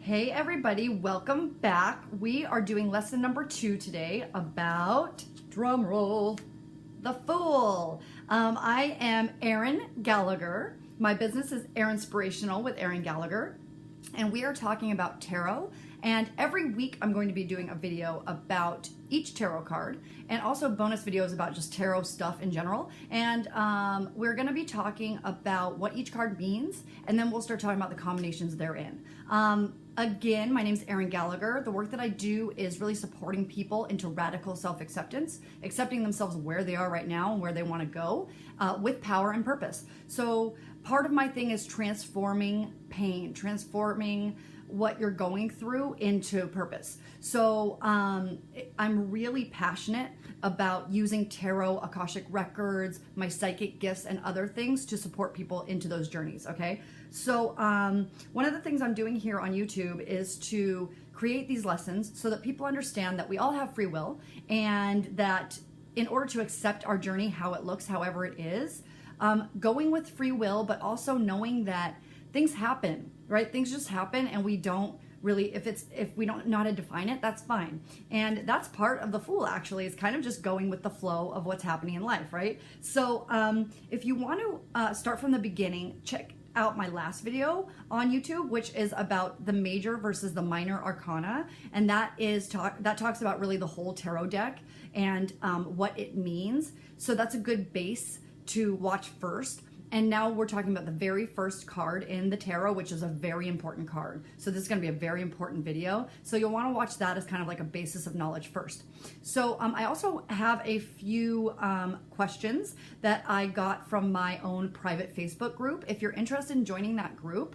Hey everybody, welcome back. We are doing lesson number 2 today about, drum roll, the Fool. I am Erin Gallagher. My business is ERINSPIRATIONal with Erin Gallagher, and we are talking about tarot. And every week I'm going to be doing a video about each tarot card and also bonus videos about just tarot stuff in general. And we're going to be talking about what each card means, and then we'll start talking about the combinations therein. Again, my name is Erin Gallagher. The work that I do is really supporting people into radical self-acceptance, accepting themselves where they are right now and where they want to go with power and purpose. So part of my thing is transforming pain, transforming what you're going through into purpose. So I'm really passionate about using tarot, Akashic records, my psychic gifts, and other things to support people into those journeys, okay? So one of the things I'm doing here on YouTube is to create these lessons so that people understand that we all have free will, and that in order to accept our journey, how it looks, however it is, going with free will, but also knowing that things happen, right? Things just happen, and we don't really, if we don't know how to define it, that's fine. And that's part of the Fool, actually, is kind of just going with the flow of what's happening in life, right? So if you want to start from the beginning, check out my last video on YouTube, which is about the major versus the minor arcana, and that talks about really the whole tarot deck and what it means. So that's a good base to watch first. And now we're talking about the very first card in the tarot, which is a very important card. So this is going to be a very important video. So you'll want to watch that as kind of like a basis of knowledge first. So I also have a few questions that I got from my own private Facebook group. If you're interested in joining that group,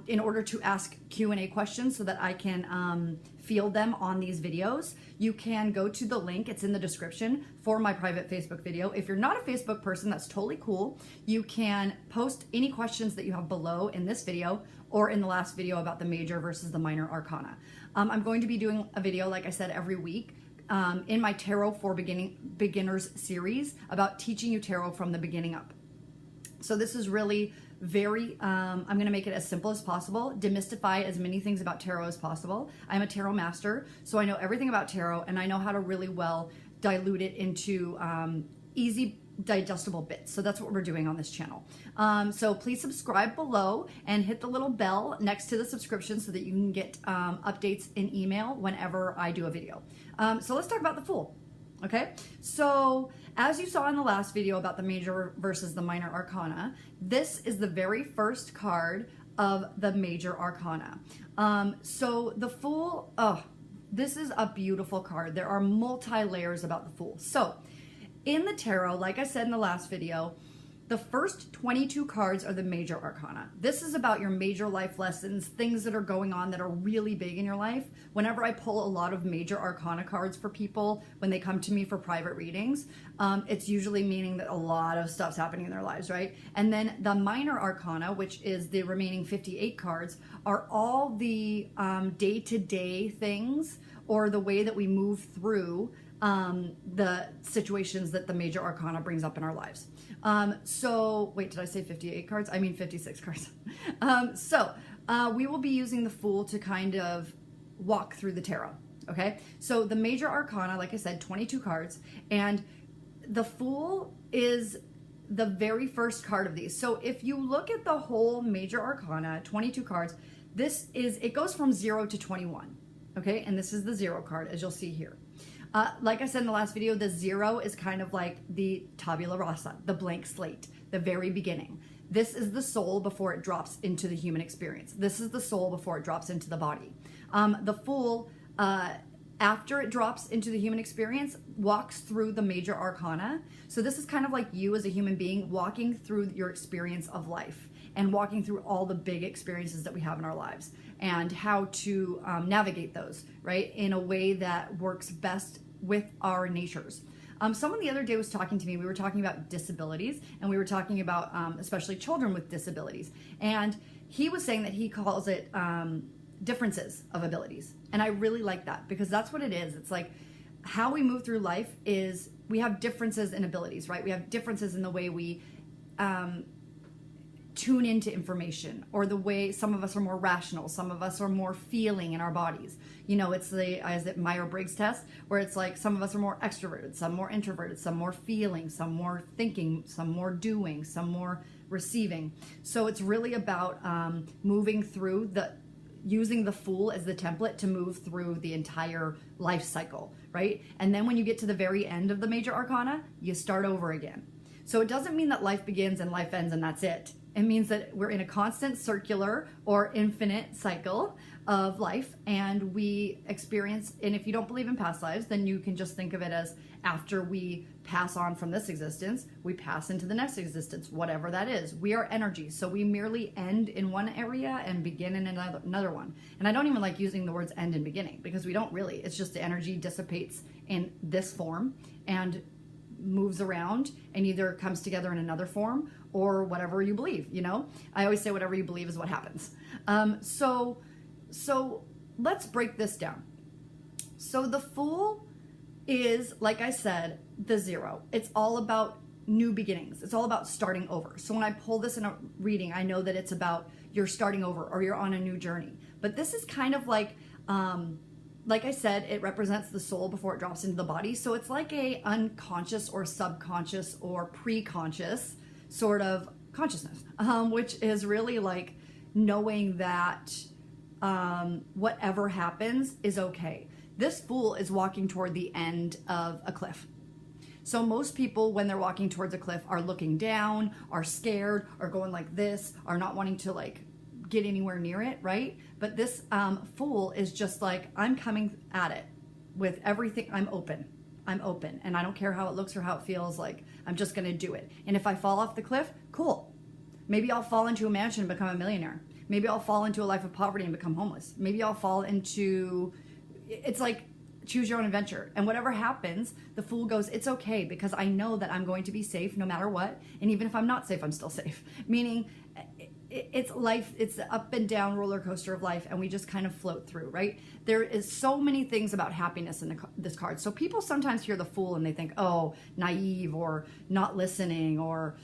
in order to ask Q&A questions so that I can field them on these videos, you can go to the link. It's in the description for my private Facebook video. If you're not a Facebook person, that's totally cool. You can post any questions that you have below in this video or in the last video about the major versus the minor arcana. I'm going to be doing a video, like I said, every week in my Tarot for Beginners series about teaching you tarot from the beginning up. So this is really very, I'm going to make it as simple as possible, demystify as many things about tarot as possible. I'm a tarot master, so I know everything about tarot, and I know how to really well dilute it into easy digestible bits. So that's what we're doing on this channel. So please subscribe below and hit the little bell next to the subscription so that you can get updates in email whenever I do a video. So let's talk about the Fool. Okay, so as you saw in the last video about the major versus the minor arcana, this is the very first card of the major arcana. So the Fool, this is a beautiful card. There are multi-layers about the Fool. So in the tarot, like I said in the last video, the first 22 cards are the major arcana. This is about your major life lessons, things that are going on that are really big in your life. Whenever I pull a lot of major arcana cards for people, when they come to me for private readings, it's usually meaning that a lot of stuff's happening in their lives, right? And then the minor arcana, which is the remaining 58 cards, are all the day-to-day things, or the way that we move through the situations that the major arcana brings up in our lives. So wait, did I say 58 cards? I mean 56 cards. We will be using the Fool to kind of walk through the tarot. Okay, so the major arcana, like I said, 22 cards, and the Fool is the very first card of these. So if you look at the whole major arcana, 22 cards, it goes from 0 to 21. Okay, and this is the 0 card, as you'll see here. Like I said in the last video, the 0 is kind of like the tabula rasa, the blank slate, the very beginning. This is the soul before it drops into the human experience. This is the soul before it drops into the body. The Fool, after it drops into the human experience, walks through the major arcana. So this is kind of like you as a human being walking through your experience of life and walking through all the big experiences that we have in our lives and how to navigate those, right, in a way that works best with our natures. Someone the other day was talking to me. We were talking about disabilities, and we were talking about especially children with disabilities. And he was saying that he calls it differences of abilities. And I really like that, because that's what it is. It's like how we move through life is we have differences in abilities, right? We have differences in the way we tune into information, or the way some of us are more rational, some of us are more feeling in our bodies. You know, it's the Myers-Briggs test, where it's like some of us are more extroverted, some more introverted, some more feeling, some more thinking, some more doing, some more receiving. So it's really about moving through using the Fool as the template to move through the entire life cycle, right? And then when you get to the very end of the major arcana, you start over again. So it doesn't mean that life begins and life ends and that's it. It means that we're in a constant circular or infinite cycle of life, and we experience, and if you don't believe in past lives, then you can just think of it as after we pass on from this existence, we pass into the next existence, whatever that is. We are energy, so we merely end in one area and begin in another one. And I don't even like using the words end and beginning, because we don't really. It's just the energy dissipates in this form and moves around and either comes together in another form or whatever you believe, you know? I always say whatever you believe is what happens. So let's break this down. So the Fool is, like I said, the zero. It's all about new beginnings. It's all about starting over. So when I pull this in a reading, I know that it's about you're starting over or you're on a new journey. But this is kind of like I said, it represents the soul before it drops into the body. So it's like a unconscious or subconscious or pre-conscious sort of consciousness, which is really like knowing that whatever happens is okay. This Fool is walking toward the end of a cliff. So most people, when they're walking towards a cliff, are looking down, are scared, are going like this, are not wanting to like get anywhere near it, right? But this Fool is just like, I'm coming at it with everything. I'm open, and I don't care how it looks or how it feels. Like, I'm just gonna do it. And if I fall off the cliff, cool. Maybe I'll fall into a mansion and become a millionaire. Maybe I'll fall into a life of poverty and become homeless. Maybe I'll fall into, it's like choose your own adventure. And whatever happens, the Fool goes, it's okay, because I know that I'm going to be safe no matter what. And even if I'm not safe, I'm still safe. Meaning it's life, it's the up and down roller coaster of life, and we just kind of float through, right? There is so many things about happiness in this card. So people sometimes hear the Fool and they think, oh, naive or not listening or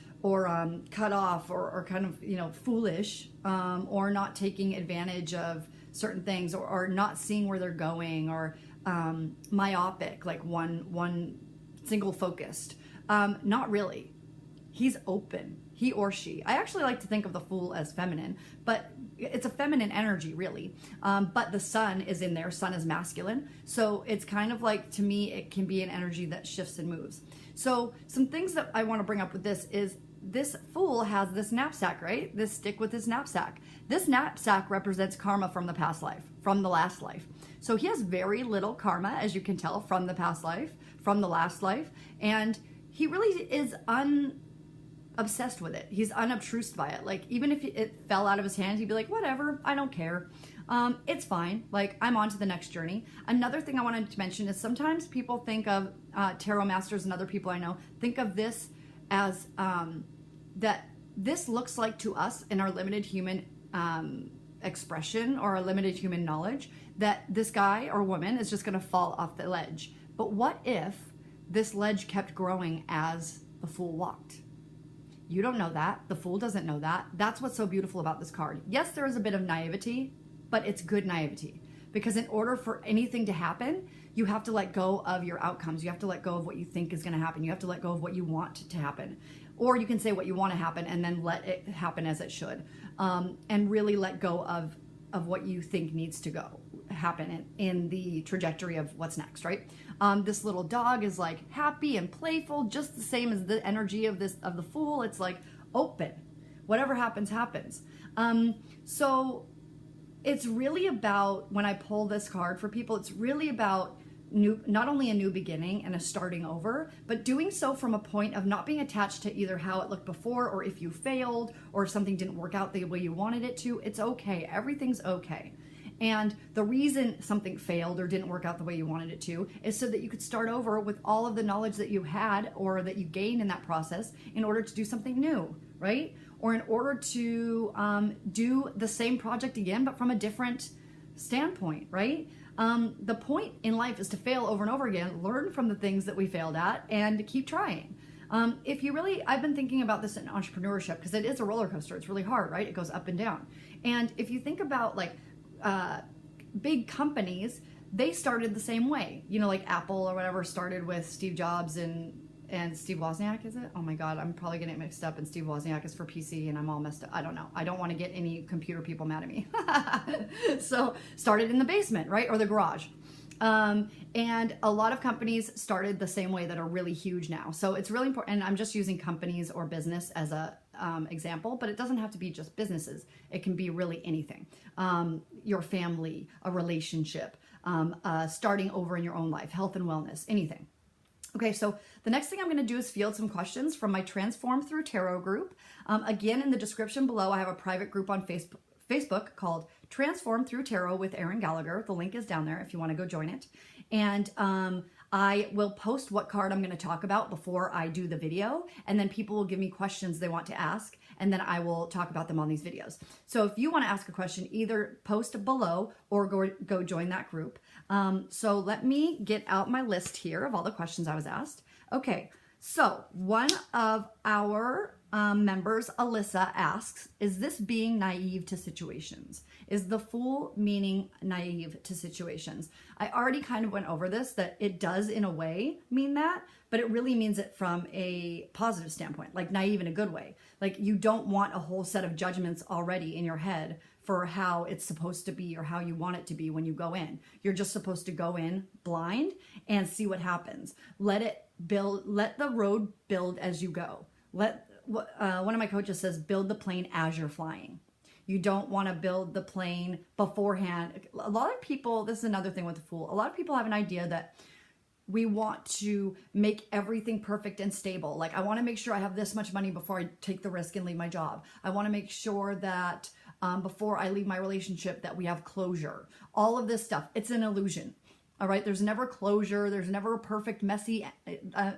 cut off or kind of, you know, foolish, or not taking advantage of certain things, or not seeing where they're going, or myopic, like one single focused. Not really. He's open, he or she. I actually like to think of the Fool as feminine, but it's a feminine energy, really. But the Sun is in there. Sun is masculine. So it's kind of like, to me, it can be an energy that shifts and moves. So some things that I want to bring up with this is, this Fool has this knapsack, right? This stick with his knapsack. This knapsack represents karma from the past life, from the last life. So he has very little karma, as you can tell, from the past life, from the last life. And he really is obsessed with it. He's unobtrused by it. Like, even if it fell out of his hands, he'd be like, whatever, I don't care. It's fine. Like, I'm on to the next journey. Another thing I wanted to mention is sometimes people think of tarot masters and other people I know think of this as that this looks like to us in our limited human expression or our limited human knowledge that this guy or woman is just going to fall off the ledge. But what if this ledge kept growing as the Fool walked? You don't know that. The Fool doesn't know that. That's what's so beautiful about this card. Yes, there is a bit of naivety, but it's good naivety. Because in order for anything to happen, you have to let go of your outcomes. You have to let go of what you think is going to happen. You have to let go of what you want to happen. Or you can say what you want to happen and then let it happen as it should. And really let go of what you think needs to happen in the trajectory of what's next, right? This little dog is like happy and playful, just the same as the energy of the Fool. It's like open. Whatever happens, happens. So it's really about, when I pull this card for people, it's really about not only a new beginning and a starting over, but doing so from a point of not being attached to either how it looked before, or if you failed, or if something didn't work out the way you wanted it to. It's okay. Everything's okay. And the reason something failed or didn't work out the way you wanted it to is so that you could start over with all of the knowledge that you had or that you gained in that process in order to do something new, right? Or in order to do the same project again, but from a different standpoint, right? The point in life is to fail over and over again, learn from the things that we failed at, and keep trying. If you really, I've been thinking about this in entrepreneurship because it is a roller coaster. It's really hard, right? It goes up and down. And if you think about like big companies, they started the same way. You know, like Apple or whatever started with Steve Jobs and Steve Wozniak, is it? Oh my God, I'm probably getting it mixed up, and Steve Wozniak is for PC and I'm all messed up. I don't know. I don't want to get any computer people mad at me. So started in the basement, right? Or the garage. And a lot of companies started the same way that are really huge now. So it's really important. And I'm just using companies or business as a example, but it doesn't have to be just businesses. It can be really anything. Your family, a relationship, starting over in your own life, health and wellness, anything. Okay, so the next thing I'm going to do is field some questions from my Transform Through Tarot group. Again, in the description below, I have a private group on Facebook called Transform Through Tarot with Erin Gallagher. The link is down there if you want to go join it. And I will post what card I'm going to talk about before I do the video, and then people will give me questions they want to ask, and then I will talk about them on these videos. So if you want to ask a question, either post below or go join that group. So let me get out my list here of all the questions I was asked. Okay, so one of our members, Alyssa, asks, is this being naive to situations? Is the Fool meaning naive to situations? I already kind of went over this, that it does in a way mean that, but it really means it from a positive standpoint, like naive in a good way. Like you don't want a whole set of judgments already in your head for how it's supposed to be or how you want it to be when you go in. You're just supposed to go in blind and see what happens. Let it build, let the road build as you go. One of my coaches says, build the plane as you're flying. You don't want to build the plane beforehand. A lot of people, this is another thing with the Fool, a lot of people have an idea that we want to make everything perfect and stable. Like I want to make sure I have this much money before I take the risk and leave my job. I want to make sure that before I leave my relationship that we have closure. All of this stuff, it's an illusion. All right, there's never closure. There's never a perfect, messy,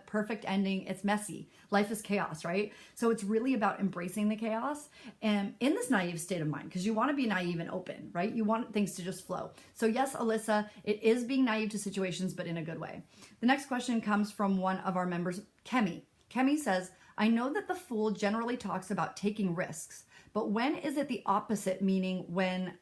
perfect ending. It's messy. Life is chaos, right? So it's really about embracing the chaos and in this naive state of mind, because you want to be naive and open, right? You want things to just flow. So yes, Alyssa, it is being naive to situations, but in a good way. The next question comes from one of our members, Kemi. Kemi says, I know that the Fool generally talks about taking risks, but when is it the opposite meaning when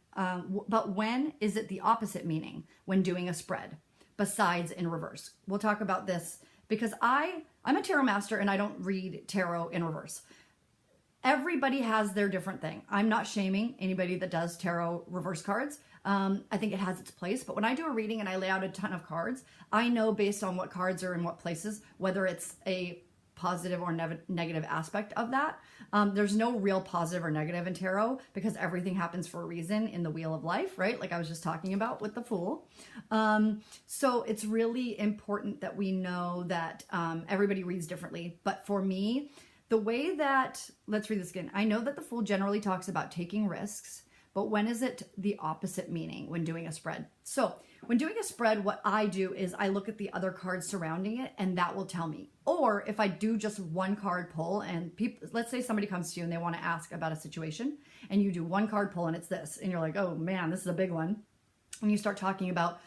doing a spread besides in reverse? We'll talk about this because I'm a tarot master and I don't read tarot in reverse. Everybody has their different thing. I'm not shaming anybody that does tarot reverse cards. I think it has its place, but when I do a reading and I lay out a ton of cards, I know based on what cards are in what places, whether it's a positive or negative aspect of that. There's no real positive or negative in tarot because everything happens for a reason in the wheel of life, right? Like I was just talking about with the Fool. So it's really important that we know that everybody reads differently. But for me, the way that, let's read this again. I know that the Fool generally talks about taking risks, but when is it the opposite meaning when doing a spread? So when doing a spread, what I do is I look at the other cards surrounding it and that will tell me. Or if I do just one card pull and people, let's say somebody comes to you and they want to ask about a situation and you do one card pull and it's this and you're like, oh man, this is a big one. And you start talking about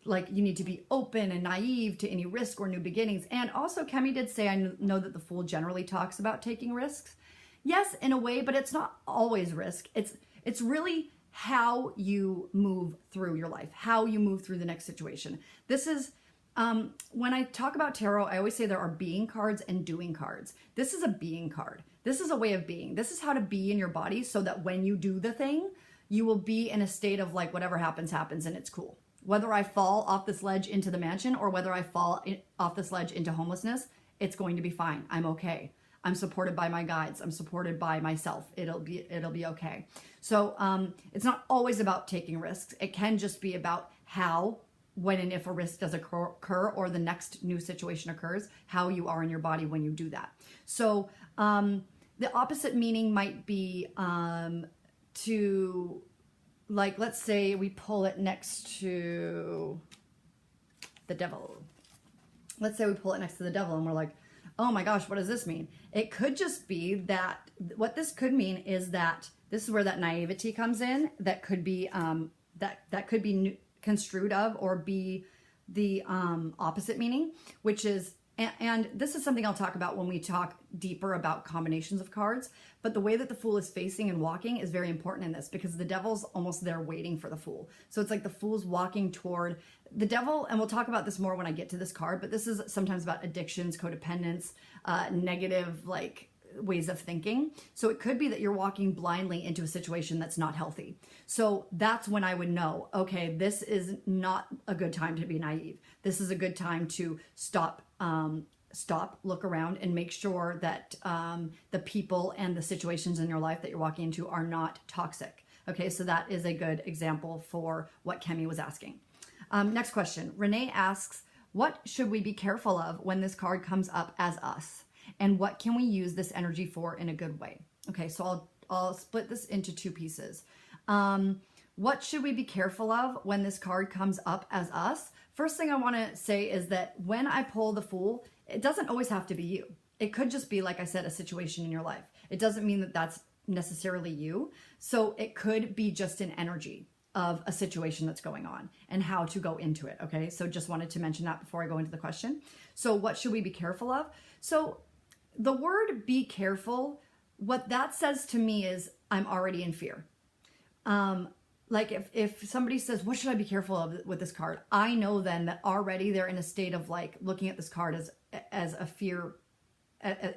like you need to be open and naive to any risk or new beginnings. And also Kemi did say, I know that the Fool generally talks about taking risks. Yes, in a way, but it's not always risk. It's really how you move through your life, how you move through the next situation. This is, when I talk about tarot, I always say there are being cards and doing cards. This is a being card. This is a way of being. This is how to be in your body so that when you do the thing, you will be in a state of like whatever happens, happens and it's cool. Whether I fall off this ledge into the mansion or whether I fall off this ledge into homelessness, it's going to be fine. I'm okay. I'm supported by my guides. I'm supported by myself. It'll be okay. So it's not always about taking risks. It can just be about how, when and if a risk does occur or the next new situation occurs, how you are in your body when you do that. So the opposite meaning might be to, like, let's say we pull it next to the devil. Let's say we pull it next to the devil and we're like, oh my gosh, what does this mean? It could just be that what this could mean is that this is where that naivety comes in. That could be that could be construed of or be the opposite meaning, which is And this is something I'll talk about when we talk deeper about combinations of cards. But the way that the Fool is facing and walking is very important in this, because the Devil's almost there waiting for the Fool. So it's like the Fool's walking toward the Devil, and we'll talk about this more when I get to this card, but this is sometimes about addictions, codependence, negative like ways of thinking. So it could be that you're walking blindly into a situation that's not healthy. So that's when I would know, okay, this is not a good time to be naive. This is a good time to stop, look around, and make sure that the people and the situations in your life that you're walking into are not toxic. Okay, so that is a good example for what Kemi was asking. Next question. Renee asks, what should we be careful of when this card comes up as us? And what can we use this energy for in a good way? Okay, so I'll split this into two pieces. What should we be careful of when this card comes up as us? First thing I want to say is that when I pull the Fool, it doesn't always have to be you. It could just be, like I said, a situation in your life. It doesn't mean that that's necessarily you. So it could be just an energy of a situation that's going on and how to go into it. Okay, so just wanted to mention that before I go into the question. So what should we be careful of? So the word be careful, what that says to me is I'm already in fear. Like if somebody says, what should I be careful of with this card? I know then that already they're in a state of like looking at this card as a fear,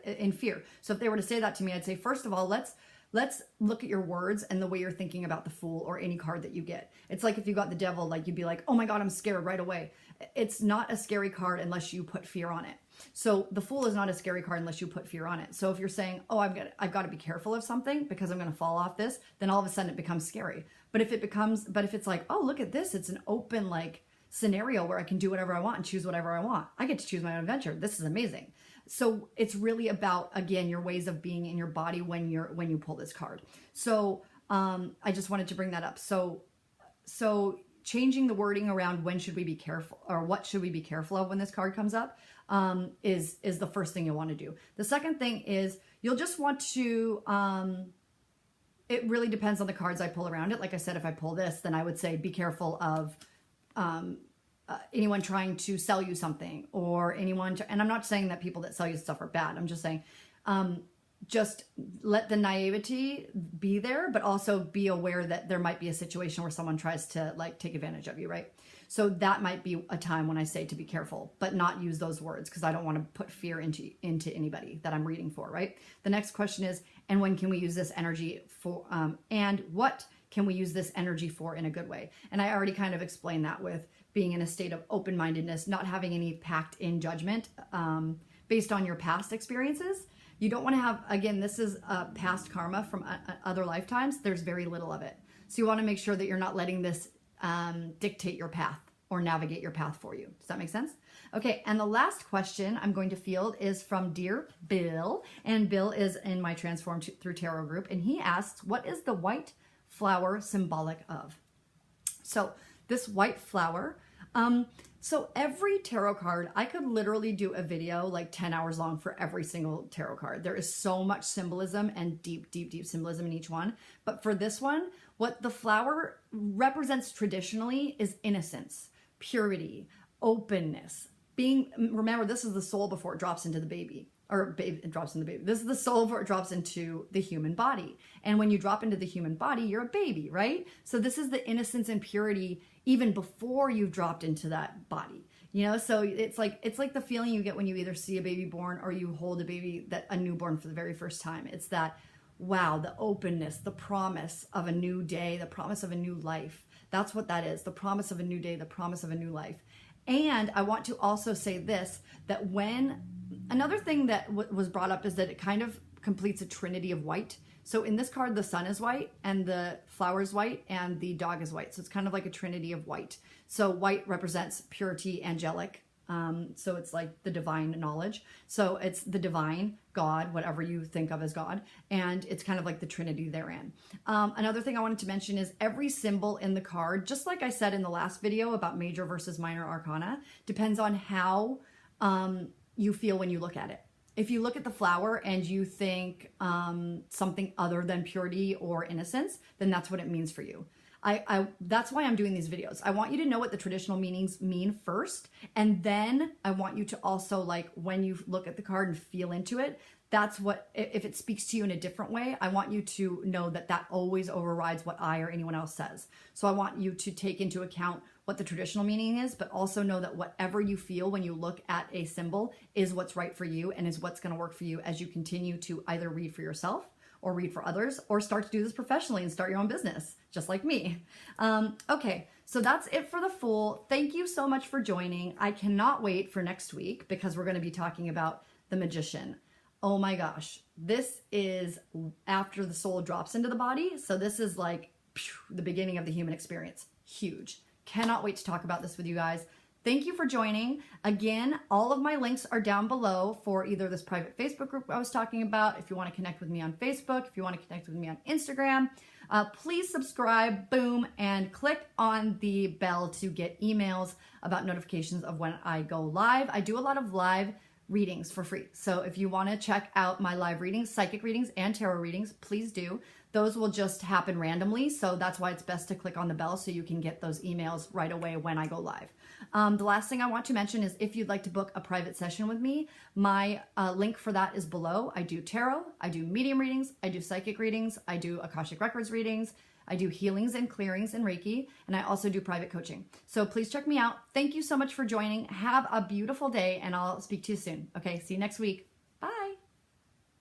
in fear. So if they were to say that to me, I'd say, first of all, let's look at your words and the way you're thinking about the Fool or any card that you get. It's like if you got the Devil, like you'd be like, oh my God, I'm scared right away. It's not a scary card unless you put fear on it. So the Fool is not a scary card unless you put fear on it. So if you're saying, oh, I've got to be careful of something because I'm going to fall off this, then all of a sudden it becomes scary. But if it's like, oh, look at this, it's an open like scenario where I can do whatever I want and choose whatever I want. I get to choose my own adventure. This is amazing. So it's really about, again, your ways of being in your body when you pull this card. So I just wanted to bring that up. So changing the wording around when should we be careful or what should we be careful of when this card comes up is the first thing you'll want to do. The second thing is you'll just want to, it really depends on the cards I pull around it. Like I said, if I pull this, then I would say be careful of anyone trying to sell you something or anyone and I'm not saying that people that sell you stuff are bad. I'm just saying just let the naivety be there, but also be aware that there might be a situation where someone tries to like take advantage of you, right? So that might be a time when I say to be careful, but not use those words because I don't want to put fear into anybody that I'm reading for, right? The next question is, and when can we use this energy for, and what can we use this energy for in a good way? And I already kind of explained that with being in a state of open-mindedness, not having any packed in judgment based on your past experiences. You don't want to have, again, this is past karma from other lifetimes. There's very little of it. So you want to make sure that you're not letting this dictate your path or navigate your path for you. Does that make sense? Okay, and the last question I'm going to field is from Dear Bill. And Bill is in my Transform Through Tarot group. And he asks, what is the white flower symbolic of? So this white flower, so every tarot card, I could literally do a video like 10 hours long for every single tarot card. There is so much symbolism and deep, deep, deep symbolism in each one. But for this one, what the flower represents traditionally is innocence, purity, openness. Remember, this is the soul before it drops into the baby. It drops in the baby. This is the soul before it drops into the human body. And when you drop into the human body, you're a baby, right? So this is the innocence and purity even before you've dropped into that body. You know, so it's like the feeling you get when you either see a baby born or you hold a newborn for the very first time. It's that, wow, the openness, the promise of a new day, the promise of a new life. That's what that is. The promise of a new day, the promise of a new life. And I want to also say this, that another thing that was brought up is that it kind of completes a trinity of white. So in this card, the sun is white and the flower is white and the dog is white. So it's kind of like a trinity of white. So white represents purity, angelic. So it's like the divine knowledge. So it's the divine, God, whatever you think of as God. And it's kind of like the trinity therein. Another thing I wanted to mention is every symbol in the card, just like I said in the last video about major versus minor arcana, depends on how you feel when you look at it. If you look at the flower and you think something other than purity or innocence, then that's what it means for you. That's why I'm doing these videos. I want you to know what the traditional meanings mean first, and then I want you to also, like, when you look at the card and feel into it, that's what, if it speaks to you in a different way, I want you to know that that always overrides what I or anyone else says. So I want you to take into account what the traditional meaning is, but also know that whatever you feel when you look at a symbol is what's right for you and is what's going to work for you as you continue to either read for yourself or read for others, or start to do this professionally and start your own business, just like me. Okay, so that's it for the Fool. Thank you so much for joining. I cannot wait for next week because we're going to be talking about the Magician. Oh my gosh, this is after the soul drops into the body. So this is like the beginning of the human experience. Huge. Cannot wait to talk about this with you guys. Thank you for joining. Again, all of my links are down below for either this private Facebook group I was talking about, if you want to connect with me on Facebook, if you want to connect with me on Instagram. Please subscribe, boom, and click on the bell to get emails about notifications of when I go live. I do a lot of live readings for free. So if you want to check out my live readings, psychic readings, and tarot readings, please do. Those will just happen randomly. So that's why it's best to click on the bell so you can get those emails right away when I go live. The last thing I want to mention is if you'd like to book a private session with me, my link for that is below. I do tarot, I do medium readings, I do psychic readings, I do Akashic Records readings, I do healings and clearings and Reiki, and I also do private coaching. So please check me out. Thank you so much for joining. Have a beautiful day, and I'll speak to you soon. Okay, see you next week.